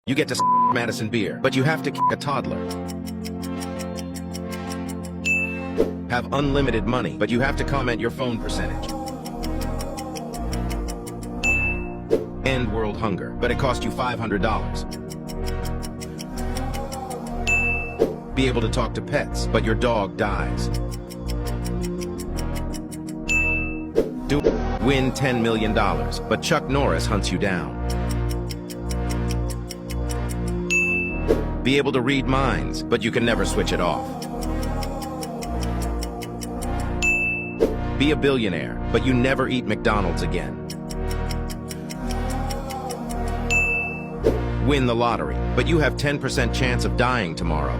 You get to Madison Beer, but you have to a toddler. Have unlimited money, but you have to comment your phone percentage. End world hunger, but it cost you $500. Be able to talk to pets, but your dog dies. Win $10 million, but Chuck Norris hunts you down. Be able to read minds, but you can never switch it off. Be a billionaire, but you never eat McDonald's again. Win the lottery, but you have 10% chance of dying tomorrow.